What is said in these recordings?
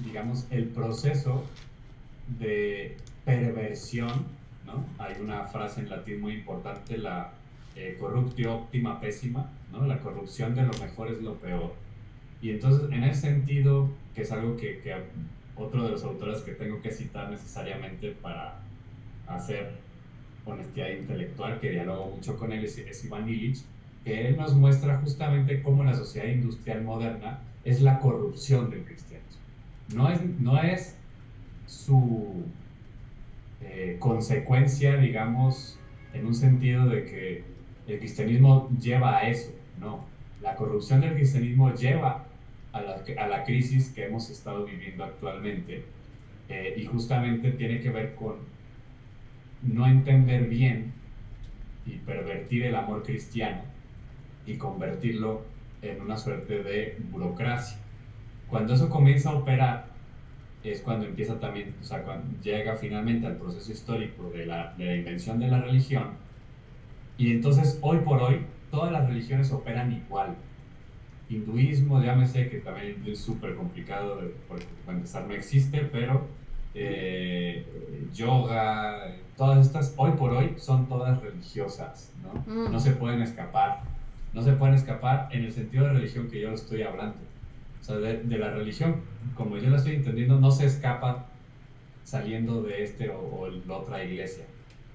digamos, el proceso de perversión, ¿no? Hay una frase en latín muy importante, la corruptio optima pésima, ¿no? La corrupción de lo mejor es lo peor. Y entonces, en ese sentido, que es algo que otro de los autores que tengo que citar necesariamente para hacer honestidad intelectual, que dialogo mucho con él, es Iván Illich, que él nos muestra justamente cómo la sociedad industrial moderna es la corrupción del cristianismo. No es su consecuencia, digamos, en un sentido de que el cristianismo lleva a eso, no. La corrupción del cristianismo lleva a la crisis que hemos estado viviendo actualmente, y justamente tiene que ver con no entender bien y pervertir el amor cristiano y convertirlo en una suerte de burocracia. Cuando eso comienza a operar, es cuando empieza también, o sea, cuando llega finalmente al proceso histórico de la invención de la religión, y entonces hoy por hoy todas las religiones operan igual. Hinduismo, llámese, que también es súper complicado, porque para empezar no existe, pero yoga, todas estas, hoy por hoy son todas religiosas, ¿no? No se pueden escapar, no se pueden escapar en el sentido de religión que yo lo estoy hablando. O sea, de la religión, como yo la estoy entendiendo, no se escapa saliendo de o la otra iglesia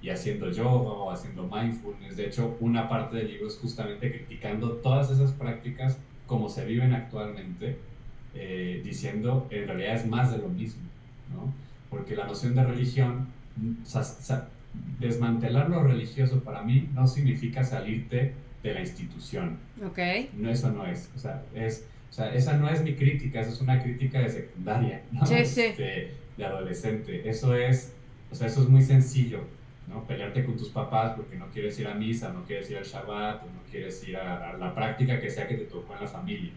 y haciendo yoga o haciendo mindfulness. De hecho, una parte del libro es justamente criticando todas esas prácticas como se viven actualmente, diciendo en realidad es más de lo mismo, ¿no? Porque la noción de religión, desmantelar lo religioso para mí no significa salirte de la institución. Ok. No, eso no es. O sea, esa no es mi crítica, esa es una crítica de secundaria, ¿no? Sí, sí. De adolescente. Eso es muy sencillo, ¿no? Pelearte con tus papás porque no quieres ir a misa, no quieres ir al Shabbat, o no quieres ir a la práctica que sea que te tocó en la familia,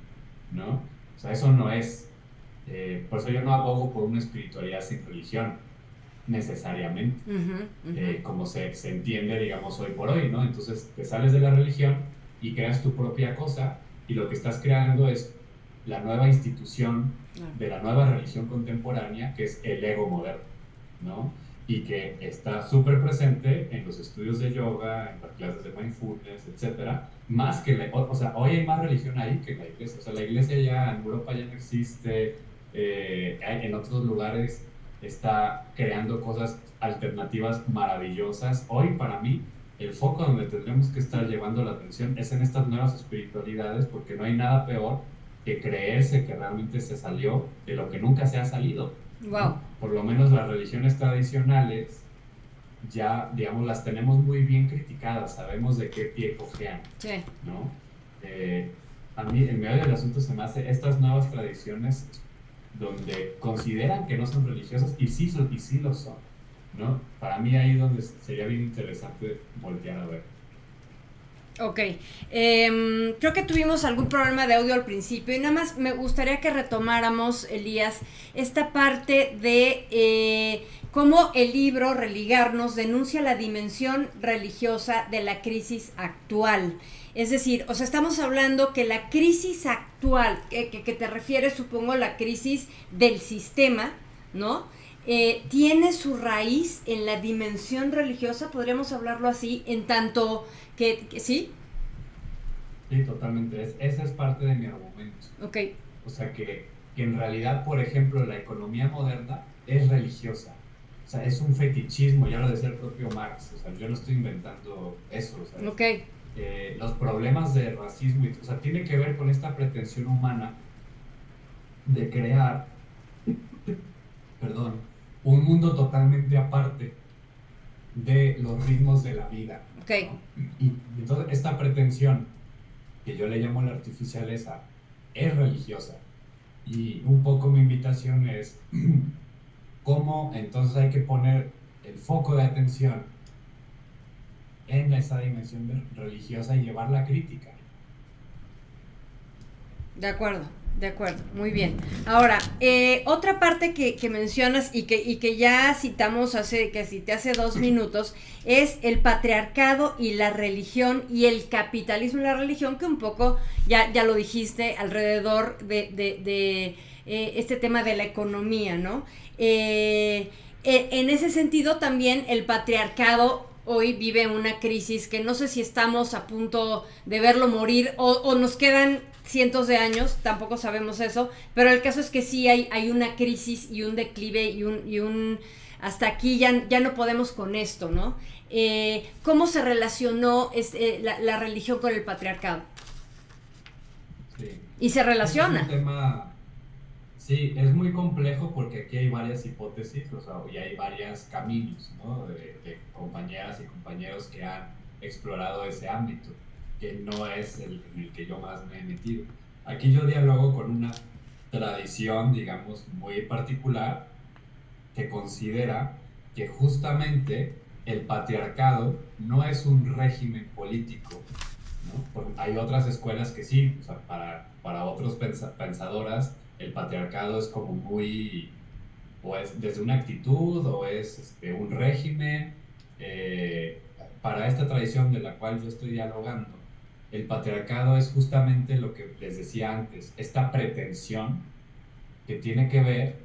¿no? O sea, eso no es. Por eso yo no abogo por una espiritualidad sin religión, necesariamente, Ujú, ujú. como se entiende, digamos, hoy por hoy, ¿no? Entonces te sales de la religión y creas tu propia cosa, y lo que estás creando es la nueva institución Claro. de la nueva religión contemporánea, que es el ego moderno, ¿no? Y que está súper presente en los estudios de yoga, en las clases de mindfulness, etcétera, más que o sea, hoy hay más religión ahí que en la iglesia. O sea, la iglesia ya en Europa ya no existe, en otros lugares está creando cosas alternativas maravillosas. Hoy, para mí, el foco donde tendremos que estar llevando la atención es en estas nuevas espiritualidades, porque no hay nada peor que creerse que realmente se salió de lo que nunca se ha salido, Wow. ¿no? Por lo menos las religiones tradicionales ya, digamos, las tenemos muy bien criticadas, sabemos de qué pie cojean, Sí. ¿no? A mí, en medio del asunto, se me hace estas nuevas tradiciones donde consideran que no son religiosas y sí lo son, ¿no? Para mí ahí donde sería bien interesante voltear a ver. Ok, creo que tuvimos algún problema de audio al principio y nada más me gustaría que retomáramos, Elías, esta parte de cómo el libro Religarnos denuncia la dimensión religiosa de la crisis actual. Es decir, o sea, estamos hablando que la crisis actual, que te refieres, supongo, la crisis del sistema, ¿no? Tiene su raíz en la dimensión religiosa, podríamos hablarlo así, en tanto que ¿sí? Sí, totalmente. Esa es parte de mi argumento. Ok. O sea, que en realidad, por ejemplo, la economía moderna es religiosa. O sea, es un fetichismo, ya lo decía el propio Marx. O sea, yo no estoy inventando eso. O sea, Ok. los problemas de racismo, o sea, tiene que ver con esta pretensión humana de crear, perdón, un mundo totalmente aparte de los ritmos de la vida, Ok. ¿no? Y entonces esta pretensión, que yo le llamo la artificialeza, es religiosa. Y un poco mi invitación es cómo entonces hay que poner el foco de atención en esa dimensión religiosa y llevar la crítica. De acuerdo. De acuerdo, muy bien. Ahora, otra parte que mencionas y que ya citamos hace 2 minutos es el patriarcado y la religión y el capitalismo y la religión, que un poco ya lo dijiste alrededor de este tema de la economía, ¿no? En ese sentido también el patriarcado hoy vive una crisis que no sé si estamos a punto de verlo morir o nos quedan cientos de años, tampoco sabemos eso, pero el caso es que sí hay una crisis y un declive y un hasta aquí ya no podemos con esto, ¿no? ¿Cómo se relacionó la religión con el patriarcado? Sí. Y se relaciona. Es un tema, sí, es muy complejo porque aquí hay varias hipótesis, o sea, y hay varios caminos, ¿no? De compañeras y compañeros que han explorado ese ámbito, que no es en el que yo más me he metido. Aquí yo dialogo con una tradición, digamos, muy particular, que considera que justamente el patriarcado no es un régimen político, ¿no? Porque hay otras escuelas que sí, o sea, para otros pensadoras, el patriarcado es como muy, o es desde una actitud, o es un régimen. Para esta tradición de la cual yo estoy dialogando, el patriarcado es justamente lo que les decía antes, esta pretensión que tiene que ver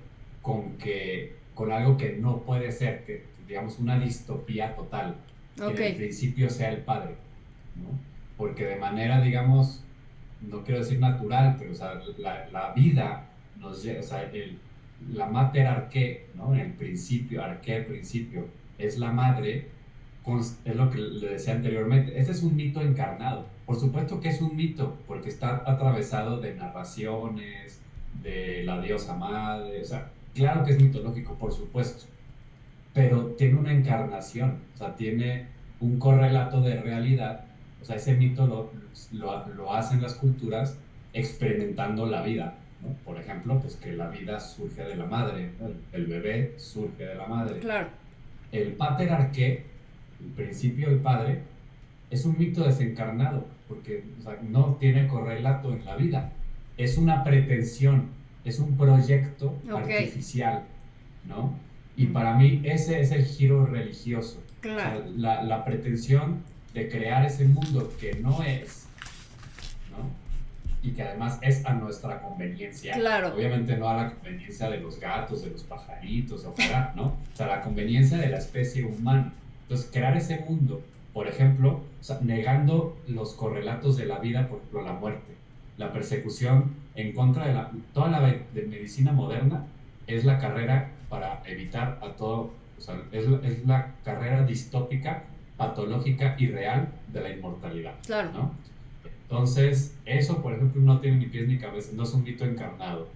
con algo que no puede ser, que digamos una distopía total, que en el principio sea el padre, ¿no? Porque de manera, digamos, no quiero decir natural, pero o sea, la vida nos lleva, o sea, la mater arqué, ¿no? En el principio, arqué, principio, es la madre, es lo que le decía anteriormente. Este es un mito encarnado. Por supuesto que es un mito, porque está atravesado de narraciones, de la diosa madre, o sea, claro que es mitológico, por supuesto, pero tiene una encarnación, o sea, tiene un correlato de realidad. O sea, ese mito lo hacen las culturas experimentando la vida, ¿no? Por ejemplo, pues que la vida surge de la madre, ¿no? El bebé surge de la madre. Claro. El pater arqué, el principio del padre, es un mito desencarnado, porque o sea, no tiene correlato en la vida. Es una pretensión, es un proyecto artificial, ¿no? Y para mí ese es el giro religioso. Claro. O sea, la pretensión de crear ese mundo que no es, ¿no? Y que además es a nuestra conveniencia. Claro. Obviamente no a la conveniencia de los gatos, de los pajaritos, ojalá, ¿no? O sea, la conveniencia de la especie humana. Entonces, crear ese mundo, por ejemplo, o sea, negando los correlatos de la vida, por ejemplo, la muerte, la persecución en contra de toda la de medicina moderna es la carrera para evitar a todo, o sea, es la carrera distópica, patológica y real de la inmortalidad, claro, ¿no? Entonces, eso, por ejemplo, no tiene ni pies ni cabeza, no es un mito encarnado.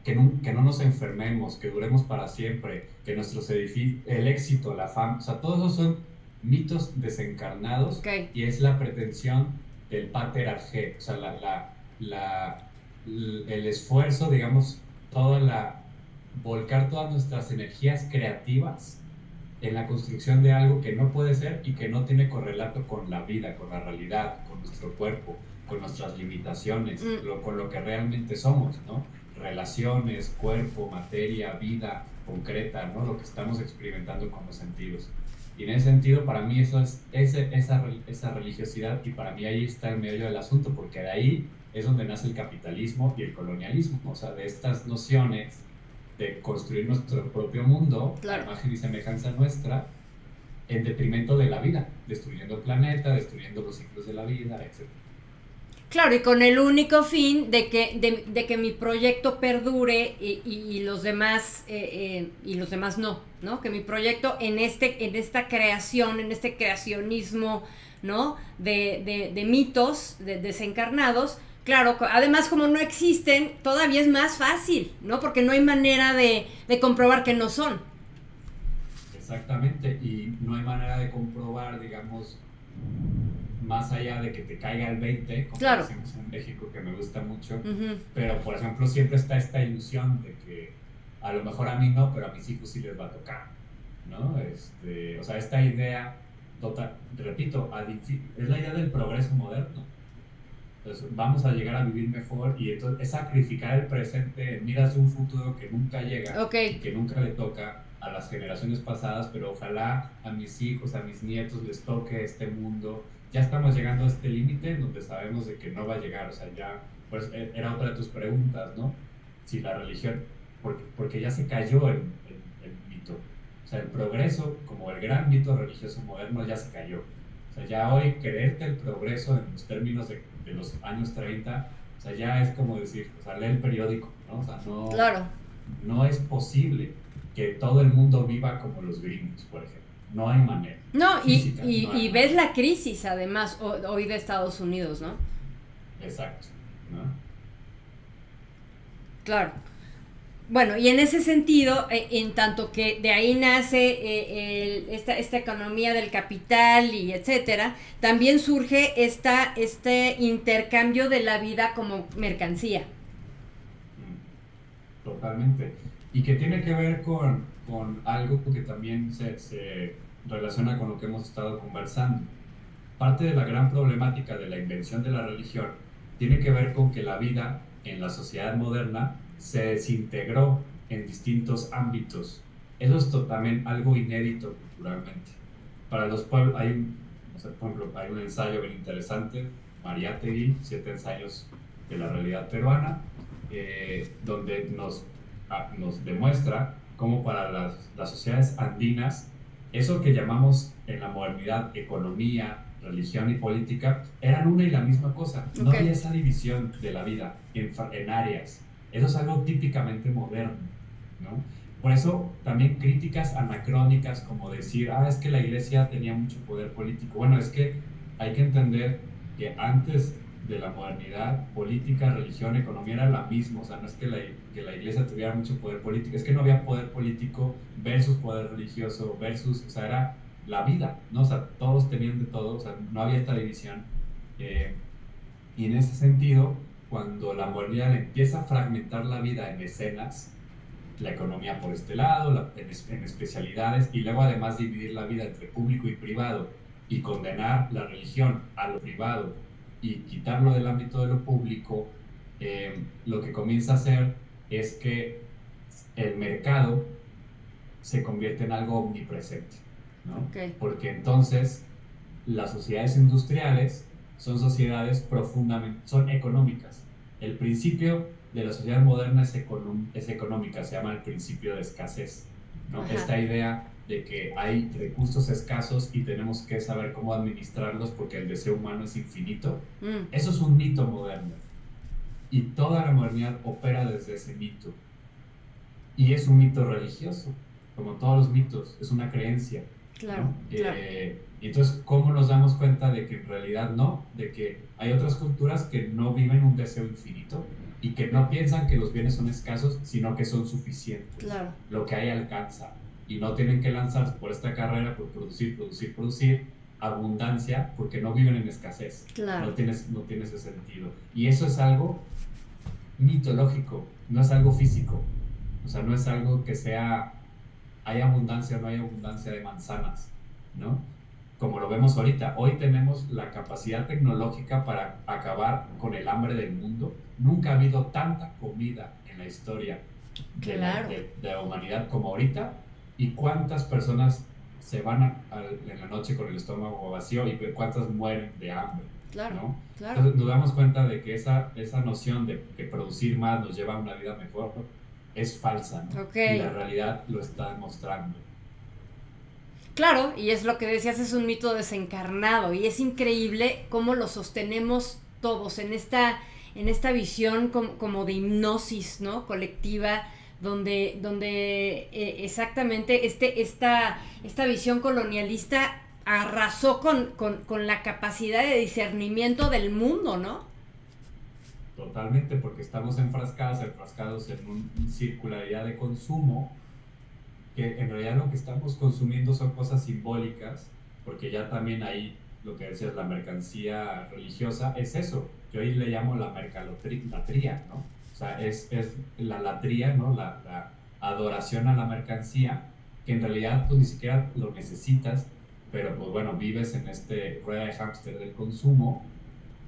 Que no nos enfermemos, que duremos para siempre, que nuestros edificios, el éxito, la fama, o sea, todos esos son mitos desencarnados, y es la pretensión del pater arqué, o sea, el esfuerzo, digamos, volcar todas nuestras energías creativas en la construcción de algo que no puede ser y que no tiene correlato con la vida, con la realidad, con nuestro cuerpo, con nuestras limitaciones, con lo que realmente somos, ¿no? Relaciones, cuerpo, materia, vida concreta, ¿no? Lo que estamos experimentando con los sentidos. Y en ese sentido, para mí eso es esa religiosidad, y para mí ahí está el medio del asunto, porque de ahí es donde nace el capitalismo y el colonialismo, o sea, de estas nociones de construir nuestro propio mundo, claro, imagen y semejanza nuestra, en detrimento de la vida, destruyendo el planeta, destruyendo los ciclos de la vida, etc. Claro, y con el único fin de que mi proyecto perdure y los demás no, que mi proyecto en esta creación, en este creacionismo, ¿no? de mitos desencarnados. Claro, además como no existen, todavía es más fácil, ¿no? Porque no hay manera de comprobar que no son. Exactamente, y no hay manera de comprobar, digamos, más allá de que te caiga el 20, como claro, decimos en México, que me gusta mucho, uh-huh, pero por ejemplo siempre está esta ilusión de que a lo mejor a mí no, pero a mis hijos sí les va a tocar, ¿no? O sea, esta idea, repito, es la idea del progreso moderno. Entonces, vamos a llegar a vivir mejor y entonces es sacrificar el presente en miras de un futuro que nunca llega Ok, y que nunca le toca a las generaciones pasadas, pero ojalá a mis hijos, a mis nietos les toque este mundo. Ya estamos llegando a este límite donde sabemos de que no va a llegar, o sea, ya, pues era otra de tus preguntas, ¿no? Si la religión, porque ya se cayó el mito, o sea, el progreso como el gran mito religioso moderno ya se cayó. O sea, ya hoy creerte el progreso en los términos de los años 30, o sea, ya es como decir, o sea, lee el periódico, ¿no? O sea, claro. no es posible que todo el mundo viva como los gringos, por ejemplo. No hay manera. No, Física, no hay y manera. ves la crisis además hoy de Estados Unidos, ¿no? Exacto, ¿no? Claro. Bueno, y en ese sentido, en tanto que de ahí nace esta economía del capital y etcétera, también surge este intercambio de la vida como mercancía. Totalmente. Y que tiene que ver con algo que también se relaciona con lo que hemos estado conversando. Parte de la gran problemática de la invención de la religión tiene que ver con que la vida en la sociedad moderna se desintegró en distintos ámbitos. Eso es también algo inédito culturalmente. Para los pueblos, o sea, por ejemplo, hay un ensayo bien interesante, Mariátegui, 7 ensayos de la realidad peruana, donde nos demuestra cómo para las sociedades andinas, eso que llamamos en la modernidad economía, religión y política, eran una y la misma cosa. No Ok, había esa división de la vida en áreas. Eso es algo típicamente moderno, ¿no? Por eso también críticas anacrónicas como decir, es que la iglesia tenía mucho poder político. Bueno, es que hay que entender que antes de la modernidad, política, religión, economía era la misma. O sea, no es que la iglesia tuviera mucho poder político, es que no había poder político versus poder religioso versus, o sea, era la vida, ¿no? O sea, todos tenían de todo, o sea, no había esta división. Eh, y en ese sentido, cuando la modernidad empieza a fragmentar la vida en escenas, la economía por este lado, en especialidades, y luego además dividir la vida entre público y privado, y condenar la religión a lo privado y quitarlo del ámbito de lo público, lo que comienza a hacer es que el mercado se convierte en algo omnipresente, ¿no? ok, Porque entonces las sociedades industriales son sociedades profundamente, son económicas. El principio de la sociedad moderna es económica, se llama el principio de escasez, ¿no? ajá, Esta idea de que hay recursos escasos y tenemos que saber cómo administrarlos porque el deseo humano es infinito. mm, Eso es un mito moderno y toda la modernidad opera desde ese mito. Y es un mito religioso, como todos los mitos, es una creencia, claro, ¿no? claro, Y entonces, ¿cómo nos damos cuenta de que en realidad no? De que hay otras culturas que no viven un deseo infinito y que no piensan que los bienes son escasos, sino que son suficientes. claro, Lo que hay alcanza. Y no tienen que lanzarse por esta carrera por producir, producir, producir abundancia porque no viven en escasez. claro, No tiene ese sentido. Y eso es algo mitológico, no es algo físico. O sea, no es algo que sea, hay abundancia o no hay abundancia de manzanas, ¿no? Como lo vemos ahorita, hoy tenemos la capacidad tecnológica para acabar con el hambre del mundo. Nunca ha habido tanta comida en la historia claro, de la humanidad como ahorita. ¿Y cuántas personas se van en la noche con el estómago vacío y cuántas mueren de hambre, claro, ¿no? claro. Entonces nos damos cuenta de que esa noción de que producir más nos lleva a una vida mejor, ¿no? Es falsa, ¿no? Ok, Y la realidad lo está demostrando. claro, y es lo que decías, es un mito desencarnado y es increíble cómo lo sostenemos todos en esta visión como de hipnosis, ¿no? Colectiva, donde exactamente esta visión colonialista arrasó con la capacidad de discernimiento del mundo, ¿no? Totalmente, porque estamos enfrascados en una circularidad de consumo que en realidad lo que estamos consumiendo son cosas simbólicas, porque ya también ahí lo que decías, la mercancía religiosa, es eso, yo ahí le llamo la mercalatría, ¿no? O sea, es la latría, ¿no? La adoración a la mercancía, que en realidad tú ni siquiera lo necesitas, pero pues bueno, vives en este rueda de hámster del consumo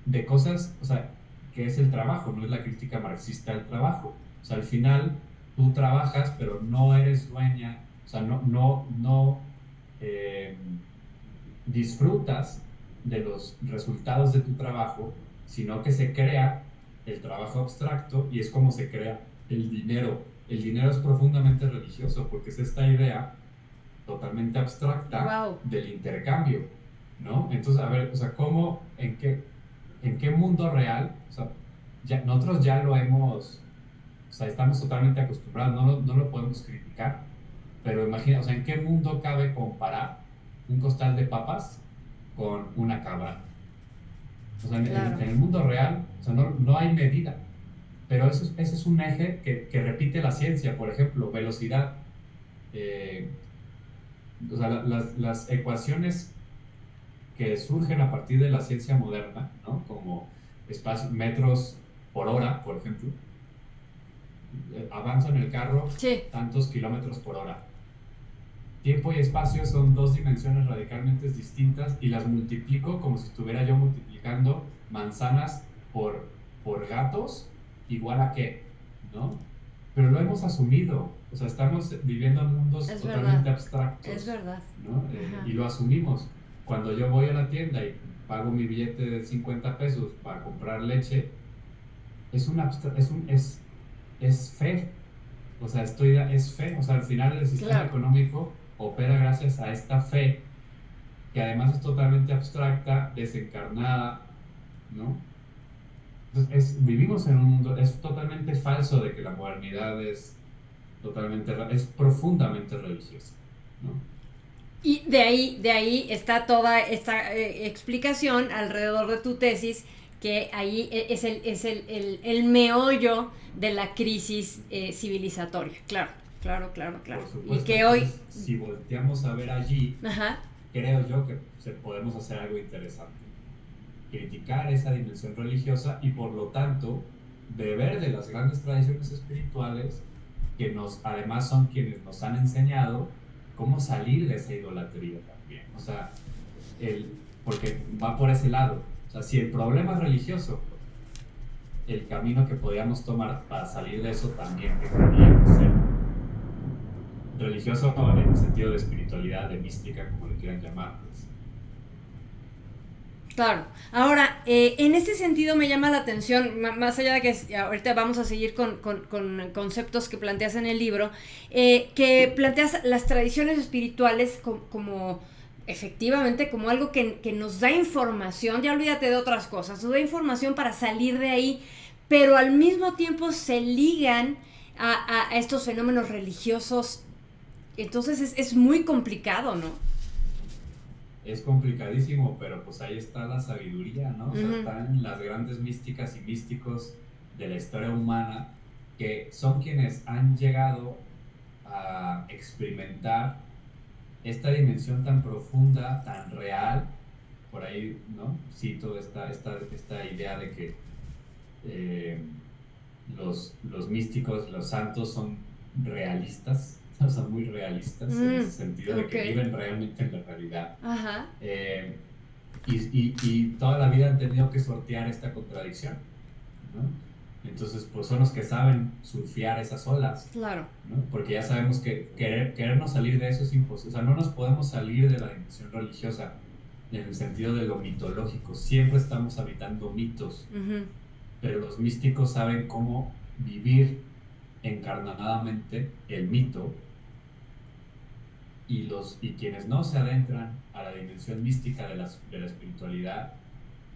de cosas, o sea, que es el trabajo, no es la crítica marxista del trabajo. O sea, al final tú trabajas, pero no eres dueña, o sea, no eh, disfrutas de los resultados de tu trabajo, sino que se crea el trabajo abstracto y es como se crea el dinero. El dinero es profundamente religioso porque es esta idea totalmente abstracta Wow. del intercambio, ¿no? Entonces, a ver, o sea, ¿cómo, en qué mundo real, o sea, nosotros ya lo hemos, o sea, estamos totalmente acostumbrados, no lo podemos criticar, pero imagina, o sea, ¿en qué mundo cabe comparar un costal de papas con una cabra? O sea, Claro. en el mundo real, o sea, no hay medida, pero ese es un eje que repite la ciencia, por ejemplo, velocidad. eh, o sea, las ecuaciones que surgen a partir de la ciencia moderna, ¿no? Como espacio, metros por hora, por ejemplo, avanzo en el carro Sí, tantos kilómetros por hora. Tiempo y espacio son dos dimensiones radicalmente distintas y las multiplico como si estuviera yo multiplicando manzanas por gatos, igual a qué, ¿no? Pero lo hemos asumido, o sea, estamos viviendo en mundos es verdad. totalmente Es abstractos, verdad. ¿no? Ajá. Y lo asumimos. Cuando yo voy a la tienda y pago mi billete de 50 pesos para comprar leche, es un, es fe, o sea, es fe, o sea, al final el sistema Claro. económico opera gracias a esta fe, que además es totalmente abstracta, desencarnada, ¿no? Entonces, vivimos en un mundo, es totalmente falso de que la modernidad es es profundamente religiosa, ¿no? Y de ahí está toda esta explicación alrededor de tu tesis, que ahí el meollo de la crisis civilizatoria. Claro, claro, claro, claro. Por Y supuesto, que hoy... entonces, si volteamos a ver allí, Ajá, creo yo que podemos hacer algo interesante. Criticar esa dimensión religiosa y por lo tanto beber de las grandes tradiciones espirituales que además son quienes nos han enseñado cómo salir de esa idolatría también. O sea, porque va por ese lado. O sea, si el problema es religioso, el camino que podíamos tomar para salir de eso también tendría que ser religioso en el sentido de espiritualidad, de mística, como le quieran llamar. Pues. claro. Ahora, en este sentido me llama la atención, más allá de que ahorita vamos a seguir con conceptos que planteas en el libro, que planteas las tradiciones espirituales como efectivamente como algo que nos da información, ya olvídate de otras cosas, nos da información para salir de ahí, pero al mismo tiempo se ligan a estos fenómenos religiosos, entonces es muy complicado, ¿no? Es complicadísimo, pero pues ahí está la sabiduría, ¿no? O sea, Uh-huh. están las grandes místicas y místicos de la historia humana que son quienes han llegado a experimentar esta dimensión tan profunda, tan real. Por ahí, ¿no? Cito esta idea de que eh, los místicos, los santos son realistas, son muy realistas en ese sentido de que Ok. viven realmente en la realidad. Ajá. Eh, y toda la vida han tenido que sortear esta contradicción, ¿no? Entonces, pues son los que saben surfear esas olas, Claro. ¿no? Porque ya sabemos que querernos salir de eso es imposible. O sea, no nos podemos salir de la dimensión religiosa en el sentido de lo mitológico. Siempre estamos habitando mitos, Uh-huh. pero los místicos saben cómo vivir encarnadamente el mito y quienes no se adentran a la dimensión mística de la espiritualidad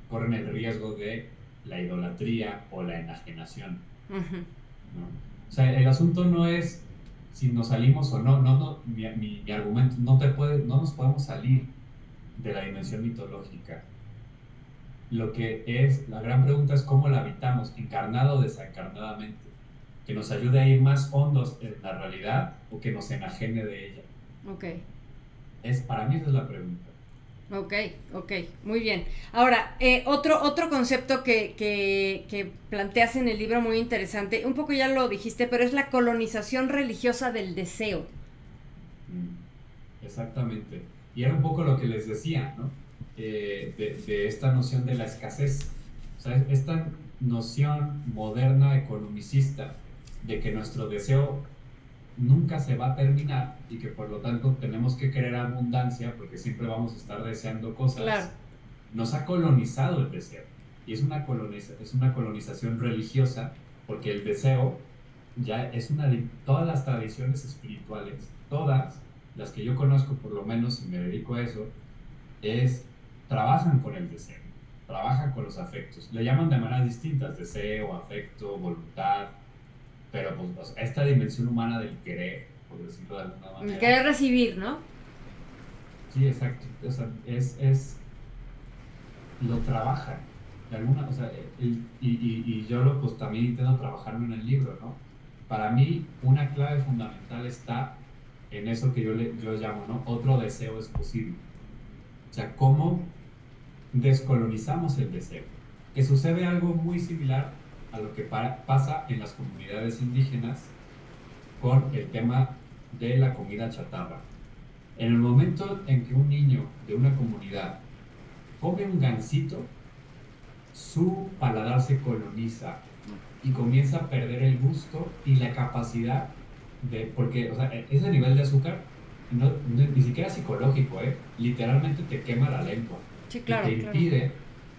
corren el riesgo de la idolatría o la enajenación, Uh-huh. ¿no? O sea, el asunto no es si nos salimos o no, mi argumento, no nos podemos salir de la dimensión mitológica. Lo que es, la gran pregunta es cómo la habitamos, encarnado o desencarnadamente, que nos ayude a ir más hondos en la realidad o que nos enajene de ella. Ok. Para mí esa es la pregunta. Ok, ok, muy bien. Ahora, otro concepto que planteas en el libro muy interesante, un poco ya lo dijiste, pero es la colonización religiosa del deseo. Exactamente. Y era un poco lo que les decía, ¿no? De esta noción de la escasez. O sea, esta noción moderna economicista de que nuestro deseo nunca se va a terminar y que por lo tanto tenemos que querer abundancia porque siempre vamos a estar deseando cosas, Claro. nos ha colonizado el deseo. Y es una colonización religiosa porque el deseo ya es una de todas las tradiciones espirituales, todas las que yo conozco por lo menos y me dedico a eso, trabajan con el deseo, trabajan con los afectos. Le llaman de maneras distintas, deseo, afecto, voluntad, pero pues, o sea, esta dimensión humana del querer, por decirlo de alguna manera. Querer recibir, ¿no? Sí, exacto. O sea, lo trabajan. De alguna, o sea, y yo pues también intento trabajarlo en el libro, ¿no? Para mí, una clave fundamental está en eso que yo llamo, ¿no? Otro deseo es posible. O sea, cómo descolonizamos el deseo. Que sucede algo muy similar a lo que pasa en las comunidades indígenas con el tema de la comida chatarra. En el momento en que un niño de una comunidad come un gansito, su paladar se coloniza y comienza a perder el gusto y la capacidad porque, o sea, ese nivel de azúcar ni siquiera es psicológico, literalmente te quema la lengua. Sí, claro, y te impide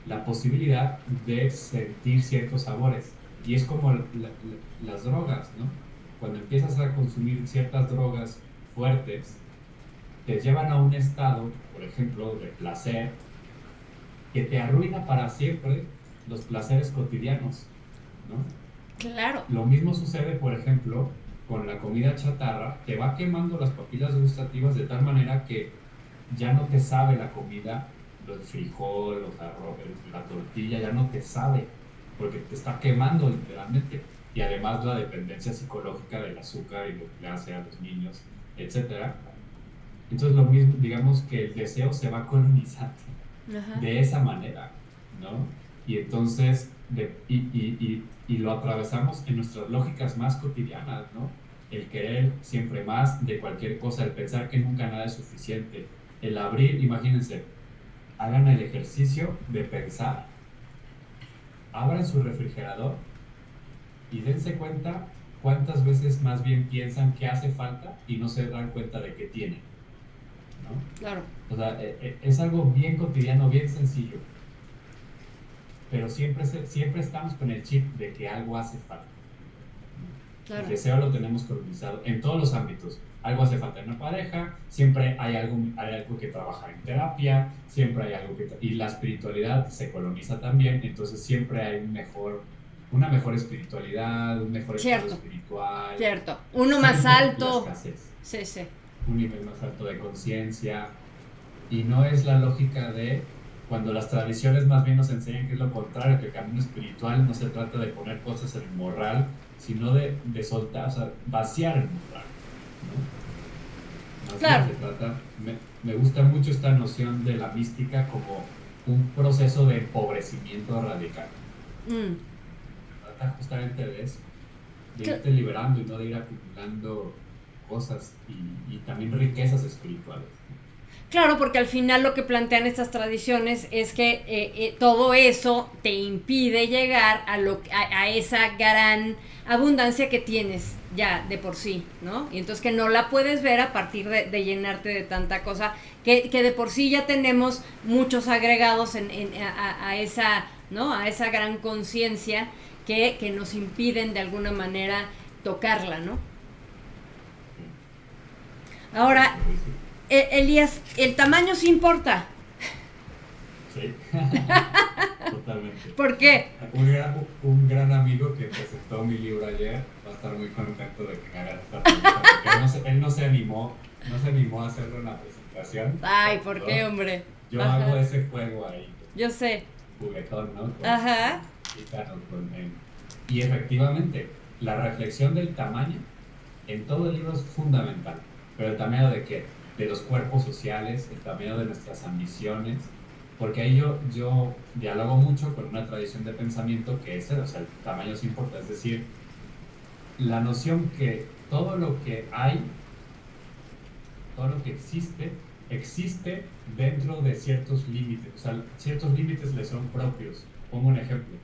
la posibilidad de sentir ciertos sabores. Y es como las drogas, ¿no? Cuando empiezas a consumir ciertas drogas fuertes, te llevan a un estado, por ejemplo, de placer, que te arruina para siempre los placeres cotidianos, ¿no? Claro. Lo mismo sucede, por ejemplo, con la comida chatarra, que va quemando las papilas gustativas de tal manera que ya no te sabe la comida, el frijol, los arroz, la tortilla, ya no te sabe, porque te está quemando literalmente. Y además la dependencia psicológica del azúcar y lo que le hace a los niños, etc. Entonces lo mismo, digamos que el deseo se va colonizando de esa manera, ¿no? Y entonces, y lo atravesamos en nuestras lógicas más cotidianas, ¿no? El querer siempre más de cualquier cosa, el pensar que nunca nada es suficiente, el abrir, imagínense, hagan el ejercicio de pensar, abran su refrigerador y dense cuenta cuántas veces más bien piensan que hace falta y no se dan cuenta de que tienen, ¿no? Claro. O sea, es algo bien cotidiano, bien sencillo, pero siempre estamos con el chip de que algo hace falta. Claro. El deseo lo tenemos colonizado en todos los ámbitos. Algo hace falta en una pareja, siempre hay algo que trabajar en terapia, siempre hay algo y la espiritualidad se coloniza también, entonces siempre hay una mejor espiritualidad, un mejor estado espiritual. Cierto, uno más alto. Sí, sí. Un nivel más alto de conciencia. Y no es la lógica de cuando las tradiciones más bien nos enseñan que es lo contrario, que el camino espiritual no se trata de poner cosas en el morral, sino de soltar, o sea, vaciar el morral, ¿no? Claro. Se trata, me gusta mucho esta noción de la mística como un proceso de empobrecimiento radical. Trata justamente de eso, de irte liberando y no de ir acumulando cosas y también riquezas espirituales. Claro, porque al final lo que plantean estas tradiciones es que todo eso te impide llegar a esa gran abundancia que tienes ya de por sí, ¿no? Y entonces que no la puedes ver a partir de llenarte de tanta cosa, que de por sí ya tenemos muchos agregados a esa, ¿no? A esa gran conciencia que nos impiden de alguna manera tocarla, ¿no? Ahora, Elías, ¿el tamaño sí importa? Sí, totalmente. ¿Por qué? Un gran amigo que presentó mi libro ayer va a estar muy contento de que me haga esta pregunta, porque él no se animó a hacerlo en la presentación. Ay, ¿por qué, hombre? Yo hago ese juego ahí. Yo sé. Juguetón, ¿no? Ajá. Y efectivamente, la reflexión del tamaño en todo el libro es fundamental. Pero el tamaño de qué? De los cuerpos sociales, el tamaño de nuestras ambiciones, porque ahí yo dialogo mucho con una tradición de pensamiento que es, o sea, el tamaño sí importa, es decir, la noción que todo lo que hay, todo lo que existe dentro de ciertos límites, o sea, ciertos límites le son propios pongo un ejemplo.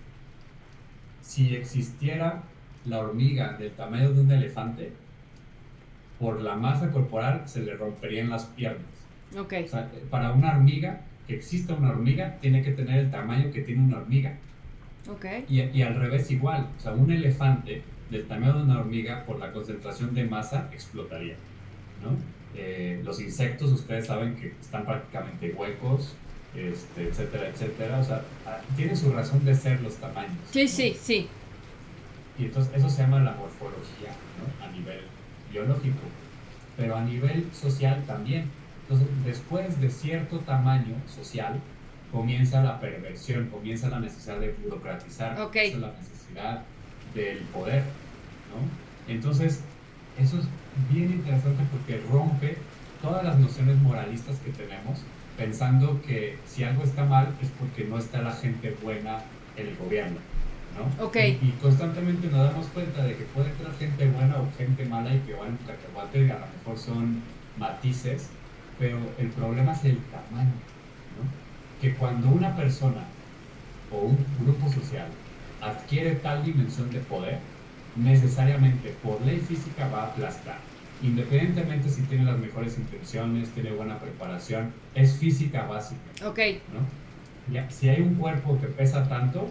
Si existiera la hormiga del tamaño de un elefante, por la masa corporal se le romperían las piernas. Okay. O sea, para una hormiga, que exista una hormiga, tiene que tener el tamaño que tiene una hormiga. Okay. Y al revés igual. O sea, un elefante del tamaño de una hormiga, por la concentración de masa, explotaría, ¿no? Los insectos, ustedes saben que están prácticamente huecos, etcétera, etcétera. O sea, tiene su razón de ser los tamaños. Sí, ¿no? sí. Y entonces eso se llama la morfología, ¿no? A nivel biológico, pero a nivel social también. Entonces, después de cierto tamaño social, comienza la perversión, comienza la necesidad de burocratizar, comienza la necesidad del poder, ¿no? Entonces, eso es bien interesante porque rompe todas las nociones moralistas que tenemos, pensando que si algo está mal es porque no está la gente buena en el gobierno, ¿no? Okay. Y constantemente nos damos cuenta de que puede entrar gente buena o gente mala y que van en cacahuate y a lo mejor son matices, pero el problema es el tamaño, ¿no? Que cuando una persona o un grupo social adquiere tal dimensión de poder, necesariamente por ley física va a aplastar. Independientemente si tiene las mejores intenciones, tiene buena preparación, es física básica. Okay. ¿No? Ya, si hay un cuerpo que pesa tanto,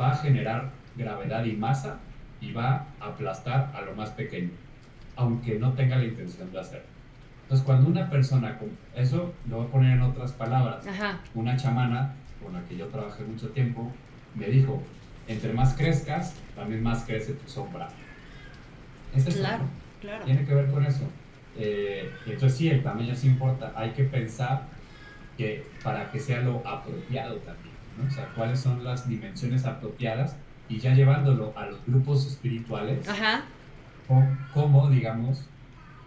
va a generar gravedad y masa y va a aplastar a lo más pequeño, aunque no tenga la intención de hacerlo. Entonces, cuando una persona, eso lo voy a poner en otras palabras, Ajá. Una chamana con la que yo trabajé mucho tiempo me dijo, entre más crezcas, también más crece tu sombra. ¿Es eso? Claro, claro. Tiene que ver con eso. Entonces sí, el tamaño sí importa. Hay que pensar que para que sea lo apropiado también, ¿no? O sea, cuáles son las dimensiones apropiadas y ya llevándolo a los grupos espirituales, Ajá. como digamos,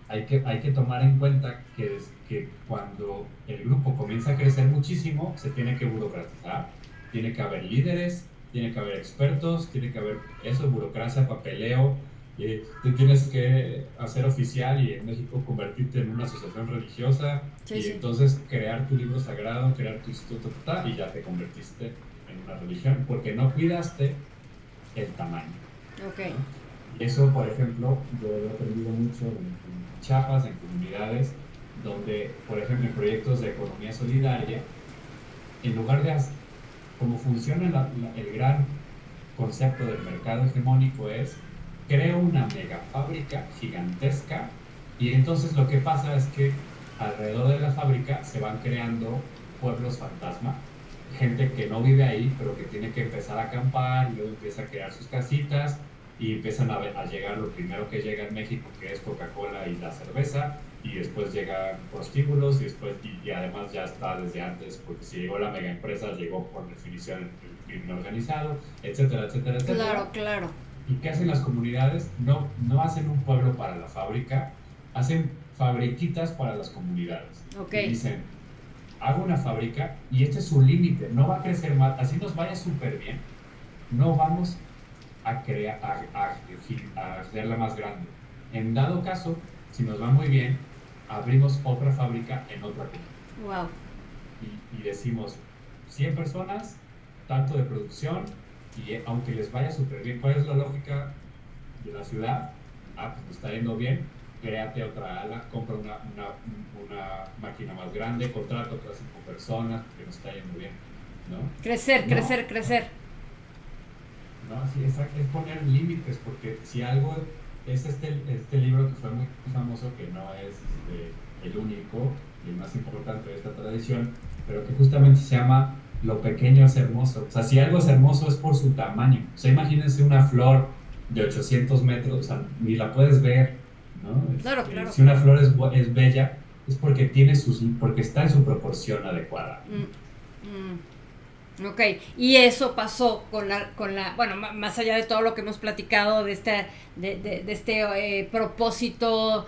hay que tomar en cuenta que cuando el grupo comienza a crecer muchísimo, se tiene que burocratizar, tiene que haber líderes, tiene que haber expertos, tiene que haber eso, burocracia, papeleo, te tienes que hacer oficial y en México convertirte en una asociación religiosa y entonces crear tu libro sagrado, crear tu instituto y ya te convertiste en una religión porque no cuidaste el tamaño. Okay. ¿No? Y eso, por ejemplo, yo he aprendido mucho en Chiapas, en comunidades donde, por ejemplo, en proyectos de economía solidaria, en lugar de como funciona el gran concepto del mercado hegemónico es creo una mega fábrica gigantesca y entonces lo que pasa es que alrededor de la fábrica se van creando pueblos fantasma, gente que no vive ahí pero que tiene que empezar a acampar y luego empieza a crear sus casitas y empiezan a llegar lo primero que llega en México, que es Coca-Cola y la cerveza, y después llegan prostíbulos y además ya está desde antes, porque si llegó la mega empresa llegó por definición el crimen organizado, etcétera, etcétera, etcétera. Claro, claro. ¿Y qué hacen las comunidades? No hacen un pueblo para la fábrica, hacen fabriquitas para las comunidades. Okay. Y dicen, hago una fábrica y este es su límite, no va a crecer más, así nos vaya súper bien, no vamos a hacerla más grande. En dado caso, si nos va muy bien, abrimos otra fábrica en otra comunidad. Wow. Y decimos, 100 personas, tanto de producción, y aunque les vaya súper bien, ¿cuál es la lógica de la ciudad? Pues está yendo bien, créate otra ala, compra una máquina más grande, contrata otras 5 personas, porque nos está yendo bien, ¿no? Crecer. No, sí, exacto, es poner límites, porque si algo es este libro que fue muy famoso, que no es el único y el más importante de esta tradición, pero que justamente se llama Lo pequeño es hermoso. O sea, si algo es hermoso es por su tamaño. O sea, imagínense una flor de 800 metros, o sea, ni la puedes ver, ¿no? Claro, claro. Si una flor es bella, es porque porque está en su proporción adecuada. Ok, y eso pasó con la bueno, más allá de todo lo que hemos platicado de este propósito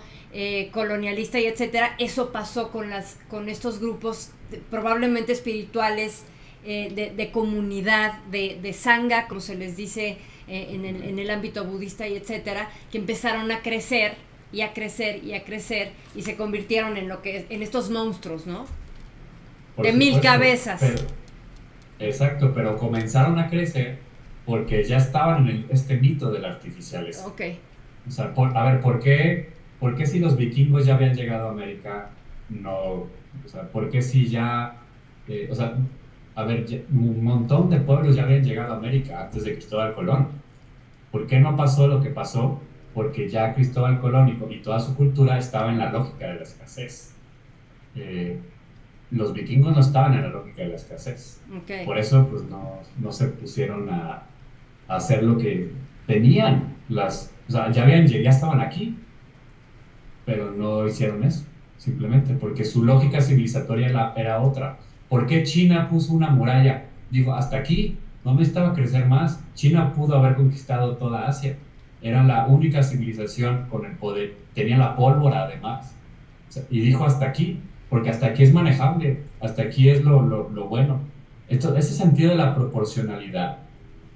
colonialista y etcétera, eso pasó con estos grupos probablemente espirituales de comunidad, de sangha, como se les dice en el ámbito budista y etcétera, que empezaron a crecer y a crecer y a crecer y se convirtieron en estos monstruos, ¿no? De 1000 cabezas. exacto, pero comenzaron a crecer porque ya estaban en este mito del artificiales. Ok. O sea, a ver, por qué si los vikingos ya habían llegado a América, no, o sea, por qué si ya, o sea, a ver, un montón de pueblos ya habían llegado a América antes de Cristóbal Colón? ¿Por qué no pasó lo que pasó? Porque ya Cristóbal Colón y toda su cultura estaba en la lógica de la escasez. Eh, los vikingos no estaban en la lógica de la escasez. Okay. Por eso, pues, no se pusieron a hacer lo que tenían. O sea, ya estaban aquí, pero no hicieron eso, simplemente porque su lógica civilizatoria era otra. ¿Por qué China puso una muralla? Digo, hasta aquí, no necesitaba crecer más. China pudo haber conquistado toda Asia. Era la única civilización con el poder. Tenía la pólvora, además. O sea, y dijo hasta aquí, porque hasta aquí es manejable, hasta aquí es lo bueno. Ese sentido de la proporcionalidad,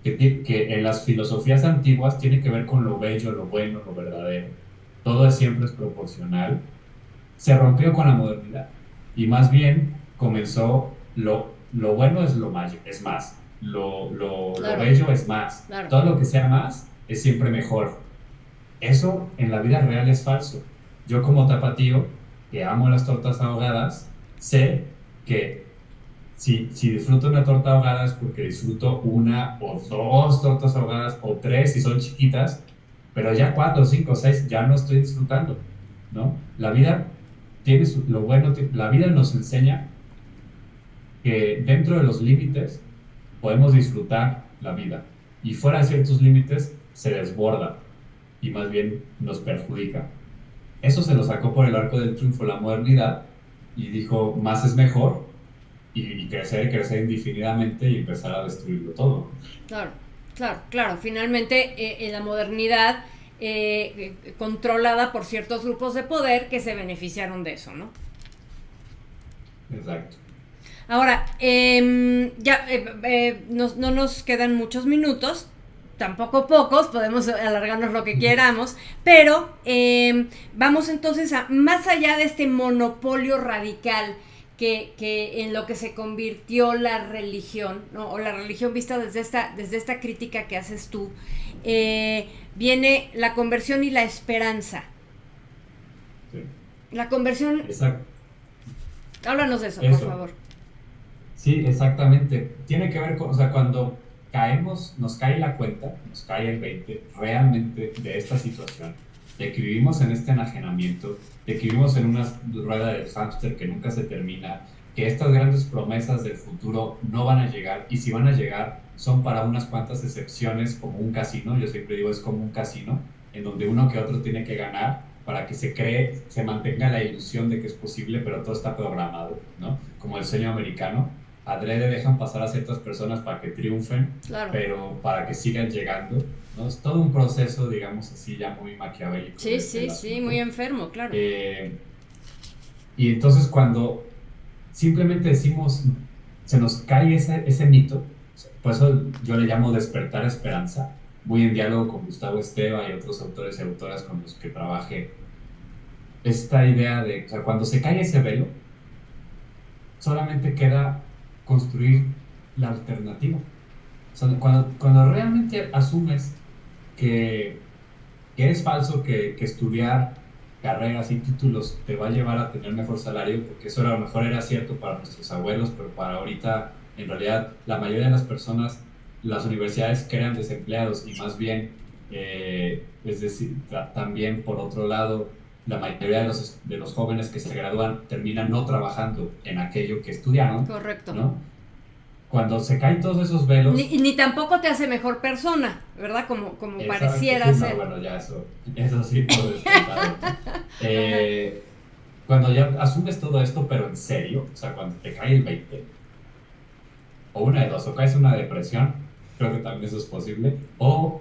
que en las filosofías antiguas tiene que ver con lo bello, lo bueno, lo verdadero. Todo siempre es proporcional. Se rompió con la modernidad. Y más bien comenzó lo bueno es más. Lo bello es más. Claro. Todo lo que sea más es siempre mejor. Eso en la vida real es falso. Yo como tapatío, que amo las tortas ahogadas, sé que si disfruto una torta ahogada es porque disfruto una o dos tortas ahogadas o tres si son chiquitas, pero ya 4, 5, 6 ya no estoy disfrutando, ¿no? La vida tiene lo bueno, la vida nos enseña que dentro de los límites podemos disfrutar la vida y fuera de ciertos límites se desborda y más bien nos perjudica. Eso se lo sacó por el arco del triunfo la modernidad y dijo, más es mejor, y crecer indefinidamente y empezar a destruirlo todo. Claro. Finalmente, en la modernidad, controlada por ciertos grupos de poder que se beneficiaron de eso, ¿no? Exacto. Ahora, no nos quedan muchos minutos, tampoco pocos, podemos alargarnos lo que queramos, pero vamos entonces a, más allá de este monopolio radical que en lo que se convirtió la religión, ¿no? O la religión vista desde esta crítica que haces tú, viene la conversión y la esperanza. Sí. La conversión... Exacto. Háblanos de eso, por favor. Sí, exactamente. Tiene que ver con, o sea, cuando caemos, nos cae la cuenta, nos cae el 20 realmente de esta situación, de que vivimos en este enajenamiento, de que vivimos en una rueda de hámster que nunca se termina, que estas grandes promesas del futuro no van a llegar, y si van a llegar son para unas cuantas excepciones, como un casino. Yo siempre digo, es como un casino, en donde uno que otro tiene que ganar para que se mantenga la ilusión de que es posible, pero todo está programado, ¿no? Como el sueño americano. Adrede dejan pasar a ciertas personas para que triunfen, claro, pero para que sigan llegando, ¿no? Es todo un proceso, digamos así, ya muy maquiavélico. Sí, muy enfermo, claro. Y entonces cuando simplemente decimos, se nos cae ese mito, por eso yo le llamo despertar esperanza, muy en diálogo con Gustavo Esteva y otros autores y autoras con los que trabajé, esta idea de, o sea, cuando se cae ese velo, solamente queda construir la alternativa. O sea, cuando realmente asumes que es falso que estudiar carreras y títulos te va a llevar a tener mejor salario, porque eso a lo mejor era cierto para nuestros abuelos, pero para ahorita, en realidad, la mayoría de las personas, las universidades crean desempleados y más bien, es decir, también por otro lado, la mayoría de los jóvenes que se gradúan terminan no trabajando en aquello que estudiaron. Correcto. ¿No? Cuando se caen todos esos velos... Ni tampoco te hace mejor persona, ¿verdad? Como pareciera sí, ser. No, bueno, ya eso sí puedo descontar. Cuando ya asumes todo esto, pero en serio, o sea, cuando te cae el 20, o una de dos, o caes en una depresión, creo que también eso es posible, o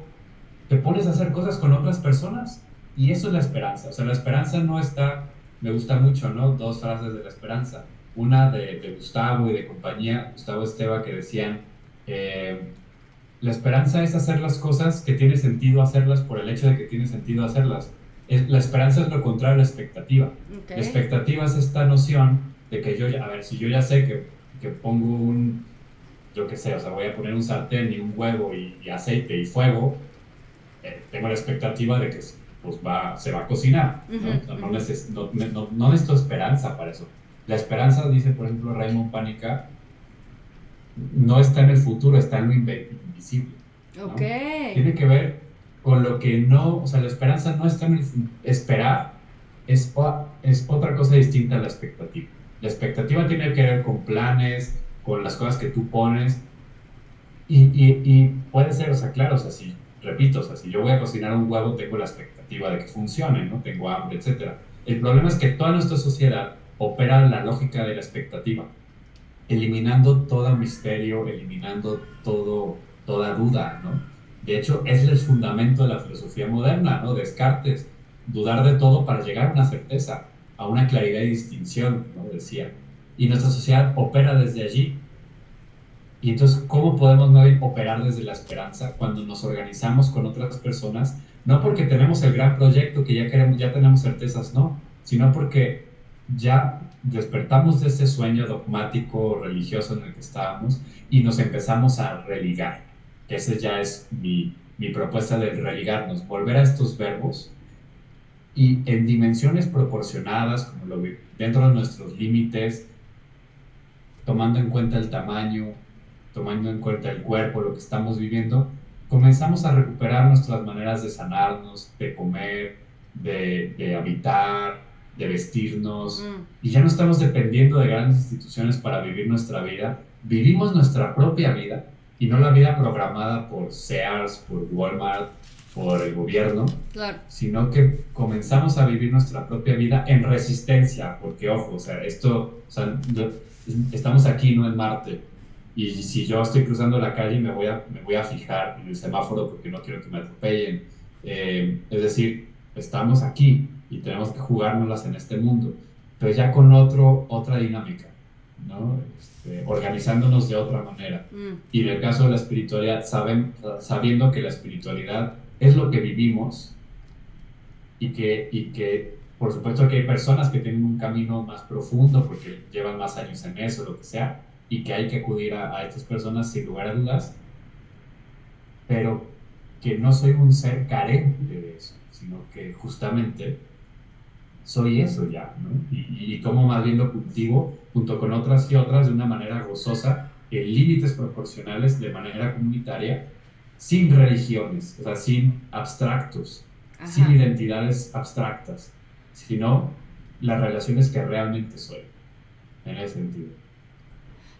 te pones a hacer cosas con otras personas, y eso es la esperanza. O sea, la esperanza no está, me gusta mucho, ¿no? Dos frases de la esperanza. Una de Gustavo y de compañía, Gustavo Esteva, que decían, la esperanza es hacer las cosas que tiene sentido hacerlas por el hecho de que tiene sentido hacerlas. La esperanza es lo contrario a la expectativa. Okay. La expectativa es esta noción de que si yo ya sé que pongo yo qué sé, o sea, voy a poner un sartén y un huevo y aceite y fuego, tengo la expectativa de que pues se va a cocinar, ¿no? O sea, Ujú, ujú. no necesito esperanza para eso. La esperanza, dice por ejemplo Raymond Pánica, no está en el futuro, está en lo invisible, Ok. ¿no? Tiene que ver con lo que no, o sea, la esperanza no está en el esperar, es otra cosa distinta a la expectativa. La expectativa tiene que ver con planes, con las cosas que tú pones, y puede ser, o sea, claro, o sea, si, repito, o sea, si yo voy a cocinar un huevo, tengo la expectativa de que funcione, ¿no? Tengo hambre, etcétera. El problema es que toda nuestra sociedad opera en la lógica de la expectativa, eliminando todo misterio, eliminando toda duda, ¿no? De hecho, es el fundamento de la filosofía moderna, ¿no? Descartes, dudar de todo para llegar a una certeza, a una claridad y distinción, ¿no? Decía. Y nuestra sociedad opera desde allí. Y entonces, ¿cómo podemos no operar desde la esperanza cuando nos organizamos con otras personas? No porque tenemos el gran proyecto que ya queremos, ya tenemos certezas, no, sino porque ya despertamos de ese sueño dogmático religioso en el que estábamos y nos empezamos a religar, que esa ya es mi propuesta de religarnos, volver a estos verbos y en dimensiones proporcionadas, como dentro de nuestros límites, tomando en cuenta el tamaño, tomando en cuenta el cuerpo, lo que estamos viviendo, comenzamos a recuperar nuestras maneras de sanarnos, de comer, de habitar, de vestirnos, Mm, y ya no estamos dependiendo de grandes instituciones para vivir nuestra vida, vivimos nuestra propia vida y no la vida programada por Sears, por Walmart, por el gobierno, claro. sino que comenzamos a vivir nuestra propia vida en resistencia, porque ojo, o sea, o sea, estamos aquí, no en Marte, y si yo estoy cruzando la calle me voy a fijar en el semáforo porque no quiero que me atropellen. Es decir, estamos aquí y tenemos que jugárnoslas en este mundo, pero ya con otra dinámica, ¿no? Organizándonos de otra manera. Mm, Y en el caso de la espiritualidad, sabiendo que la espiritualidad es lo que vivimos y que por supuesto que hay personas que tienen un camino más profundo porque llevan más años en eso, lo que sea, y que hay que acudir a estas personas sin lugar a dudas, pero que no soy un ser carente de eso, sino que justamente soy eso ya, ¿no? Y cómo más bien lo cultivo junto con otras y otras de una manera gozosa, en límites proporcionales, de manera comunitaria, sin religiones, o sea, sin abstractos, sin ajá. identidades abstractas, sino las relaciones que realmente soy, en ese sentido.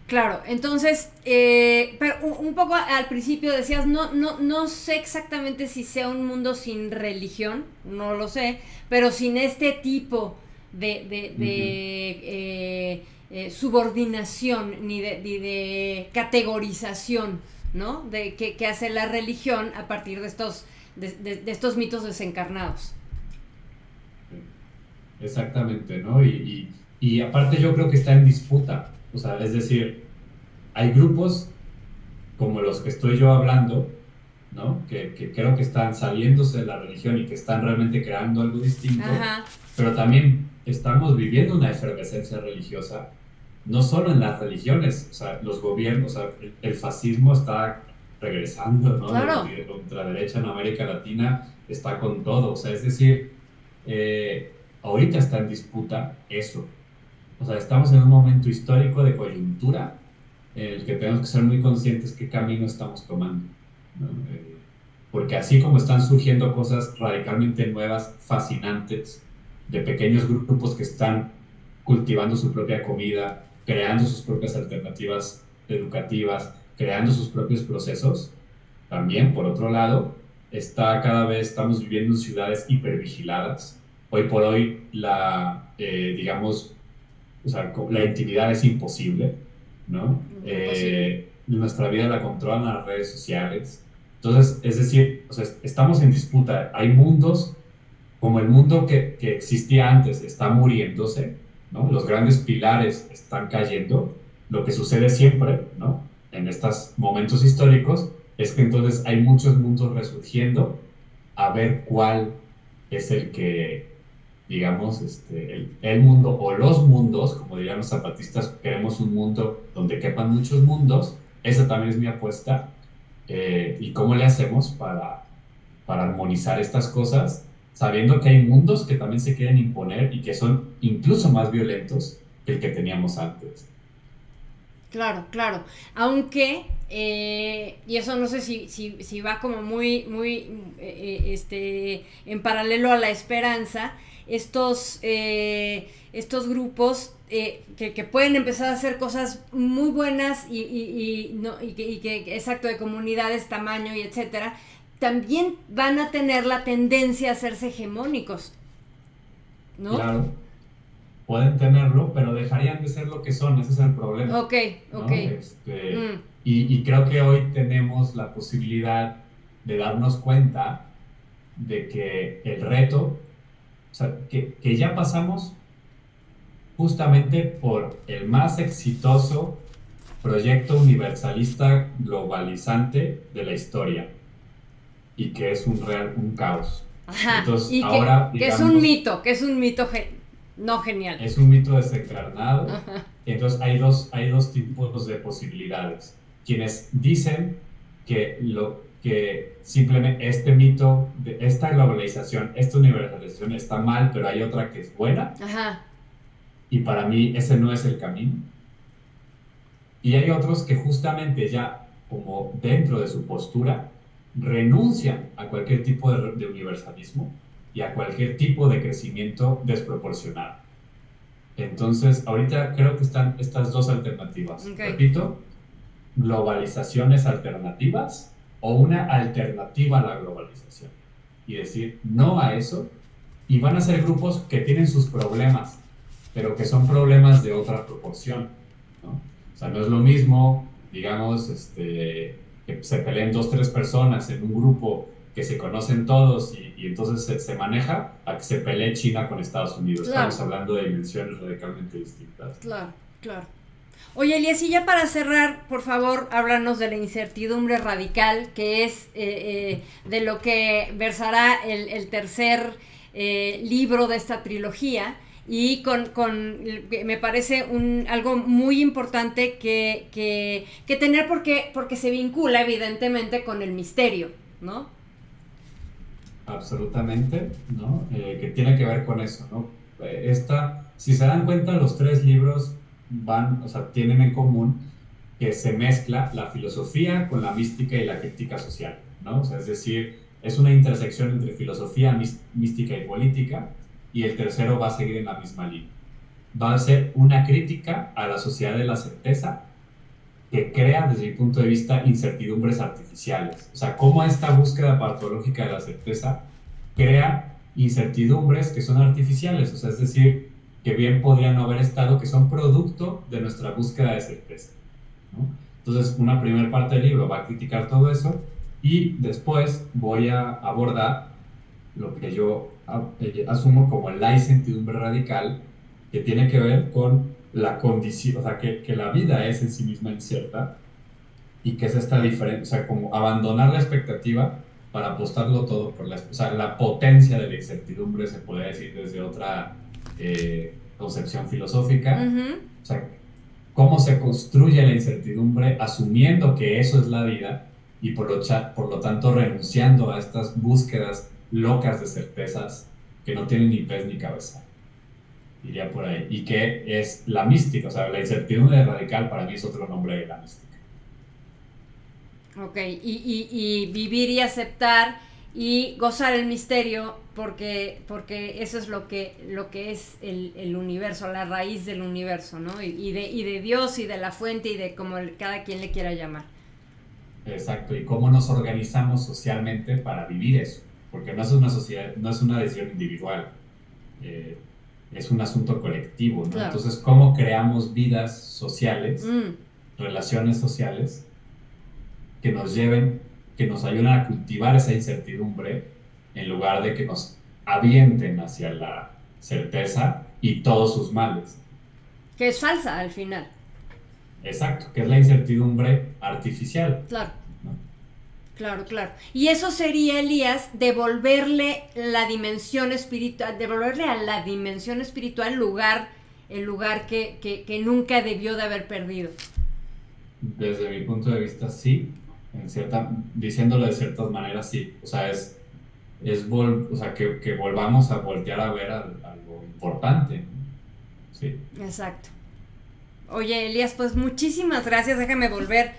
Claro, entonces, pero un poco al principio decías, no sé exactamente si sea un mundo sin religión, no lo sé, pero sin este tipo Ujú. subordinación ni de categorización, ¿no? Que hace la religión a partir de estos mitos desencarnados. Exactamente, ¿no? Y aparte yo creo que está en disputa, o sea, es decir, hay grupos como los que estoy yo hablando, ¿no? Que creo que están saliéndose de la religión y que están realmente creando algo distinto, Ajá, pero también estamos viviendo una efervescencia religiosa, no solo en las religiones, o sea, los gobiernos, o sea, el fascismo está regresando, ¿no? claro. La ultraderecha en América Latina está con todo, o sea, es decir, ahorita está en disputa eso, o sea, estamos en un momento histórico de coyuntura en el que tenemos que ser muy conscientes qué camino estamos tomando, ¿no? Porque así como están surgiendo cosas radicalmente nuevas, fascinantes, de pequeños grupos que están cultivando su propia comida, creando sus propias alternativas educativas, creando sus propios procesos, también, por otro lado, cada vez estamos viviendo en ciudades hipervigiladas. Hoy por hoy, digamos, o sea, la intimidad es imposible, ¿no? Imposible. Nuestra vida la controlan las redes sociales. Entonces, es decir, o sea, estamos en disputa. Hay mundos, como el mundo que existía antes, está muriéndose, ¿no? Los grandes pilares están cayendo. Lo que sucede siempre, ¿no? En estos momentos históricos, es que entonces hay muchos mundos resurgiendo a ver cuál es el que digamos, el mundo o los mundos, como dirían los zapatistas, queremos un mundo donde quepan muchos mundos, esa también es mi apuesta. ¿Y cómo le hacemos para armonizar estas cosas, sabiendo que hay mundos que también se quieren imponer y que son incluso más violentos que el que teníamos antes? Claro, claro. Aunque, y eso no sé si va como en paralelo a la esperanza, estos grupos que pueden empezar a hacer cosas muy buenas exacto, de comunidades, tamaño y etcétera, también van a tener la tendencia a hacerse hegemónicos, ¿no? Claro, pueden tenerlo, pero dejarían de ser lo que son, ese es el problema, Ok, ok. ¿no? Mm, Y creo que hoy tenemos la posibilidad de darnos cuenta de que el reto, o sea, que ya pasamos justamente por el más exitoso proyecto universalista globalizante de la historia y que es un caos. ajá, Entonces, y ahora, que es un digamos, mito, no genial. es un mito desencarnado. Ajá, Entonces, hay dos tipos de posibilidades. Quienes dicen que simplemente este mito, de esta globalización, esta universalización está mal, pero hay otra que es buena, ajá, y para mí ese no es el camino. Y hay otros que justamente ya, como dentro de su postura, renuncian a cualquier tipo de universalismo y a cualquier tipo de crecimiento desproporcionado. Entonces, ahorita creo que están estas dos alternativas. ok. Repito, globalizaciones alternativas o una alternativa a la globalización. Y decir no a eso. Y van a ser grupos que tienen sus problemas, pero que son problemas de otra proporción, ¿no? O sea, no es lo mismo, digamos, que se peleen dos, tres personas en un grupo que se conocen todos y entonces se maneja, a que se pelee China con Estados Unidos. Claro, Estamos hablando de dimensiones radicalmente distintas. claro, claro. Oye, Elías, y ya para cerrar, por favor, háblanos de la incertidumbre radical, que es de lo que versará el tercer libro de esta trilogía. Y me parece algo muy importante que tener porque se vincula evidentemente con el misterio, ¿no? Absolutamente, ¿no? Que tiene que ver con eso, ¿no? Si se dan cuenta, los tres libros o sea, tienen en común que se mezcla la filosofía con la mística y la crítica social, ¿no? O sea, es decir, es una intersección entre filosofía, mística y política, y el tercero va a seguir en la misma línea. Va a ser una crítica a la sociedad de la certeza que crea, desde mi punto de vista, incertidumbres artificiales. O sea, cómo esta búsqueda patológica de la certeza crea incertidumbres que son artificiales. O sea, es decir, que bien podrían no haber estado, que son producto de nuestra búsqueda de certeza, ¿no? Entonces, una primera parte del libro va a criticar todo eso y después voy a abordar lo que yo asumo como la incertidumbre radical, que tiene que ver con la condición, o sea, que la vida es en sí misma incierta y que es esta diferencia, o sea, como abandonar la expectativa para apostarlo todo por o sea, la potencia de la incertidumbre, se podría decir desde otra concepción filosófica. Uh-huh. O sea, cómo se construye la incertidumbre asumiendo que eso es la vida y por lo tanto renunciando a estas búsquedas locas de certezas que no tienen ni pies ni cabeza, iría por ahí. Y que es la mística, o sea, la incertidumbre radical para mí es otro nombre de la mística. Ok, y vivir y aceptar y gozar el misterio porque eso es lo que es el universo, la raíz del universo, ¿no? Y de Dios y de la fuente y de como cada quien le quiera llamar. Exacto, y cómo nos organizamos socialmente para vivir eso, porque no es una sociedad, no es una decisión individual, eh, es un asunto colectivo, ¿no? Claro. Entonces, ¿cómo creamos vidas sociales, relaciones sociales que nos lleven, que nos ayuden a cultivar esa incertidumbre en lugar de que nos avienten hacia la certeza y todos sus males? Que es falsa al final. Exacto, que es la incertidumbre artificial. Claro. ¿No? Claro, claro. Y eso sería, Elías, devolverle a la dimensión espiritual el lugar que nunca debió de haber perdido. Desde mi punto de vista, sí, diciéndolo de ciertas maneras, sí. O sea, o sea, que volvamos a voltear a ver a lo importante, ¿no? Sí. Exacto. Oye, Elías, pues muchísimas gracias. Déjame volver,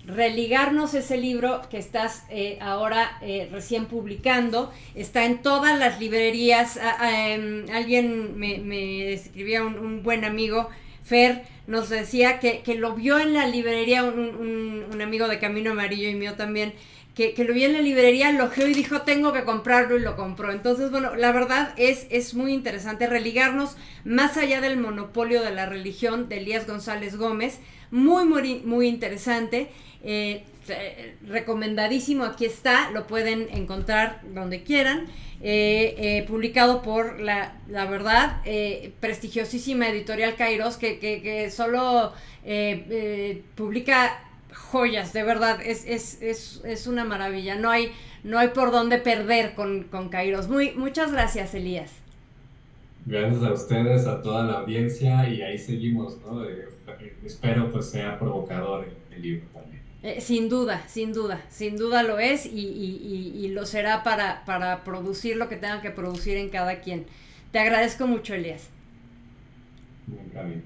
religarnos ese libro que estás ahora recién publicando. Está en todas las librerías. Alguien me escribía, un buen amigo, Fer, nos decía que lo vio en la librería, un amigo de Camino Amarillo y mío también, que lo vio en la librería, lo ojeó y dijo, tengo que comprarlo, y lo compró. Entonces, bueno, la verdad es muy interesante religarnos más allá del monopolio de la religión de Elías González Gómez. Muy interesante. Recomendadísimo, aquí está, lo pueden encontrar donde quieran. Publicado por la verdad, prestigiosísima editorial Kairos, que solo publica joyas, de verdad, es una maravilla. No hay por dónde perder con Kairos. Muchas gracias, Elías. Gracias a ustedes, a toda la audiencia, y ahí seguimos, ¿no? Espero pues sea provocador el libro también. Sin duda lo es, y lo será para producir lo que tengan que producir en cada quien. Te agradezco mucho, Elías. Nunca bien.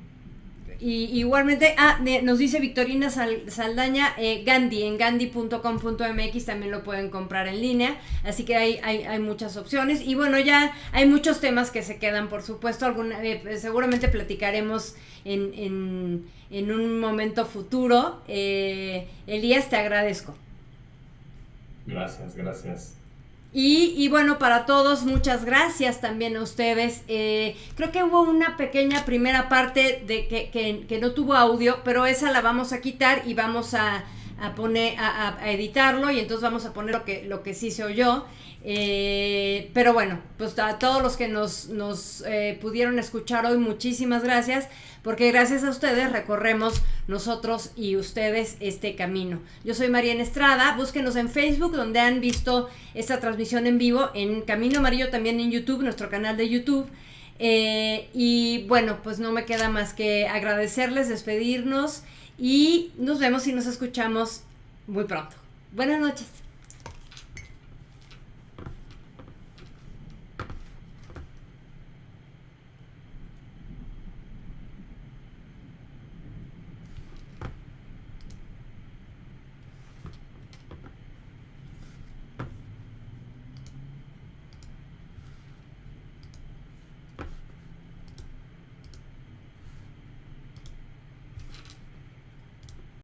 Y igualmente, nos dice Victorina Saldaña, Gandhi, en gandhi.com.mx también lo pueden comprar en línea, así que hay muchas opciones. Y bueno, ya hay muchos temas que se quedan, por supuesto, seguramente platicaremos en un momento futuro. Elías, te agradezco. Gracias. Y bueno, para todos, muchas gracias también a ustedes. Creo que hubo una pequeña primera parte de que no tuvo audio, pero esa la vamos a quitar y vamos a poner a editarlo, y entonces vamos a poner lo que sí se oyó. Pero bueno, pues a todos los que nos pudieron escuchar hoy, muchísimas gracias, porque gracias a ustedes recorremos nosotros y ustedes este camino. Yo soy Mariana Estrada, búsquenos en Facebook, donde han visto esta transmisión en vivo, en Camino Amarillo también en YouTube, nuestro canal de YouTube. Y bueno, pues no me queda más que agradecerles, despedirnos, y nos vemos y nos escuchamos muy pronto. Buenas noches.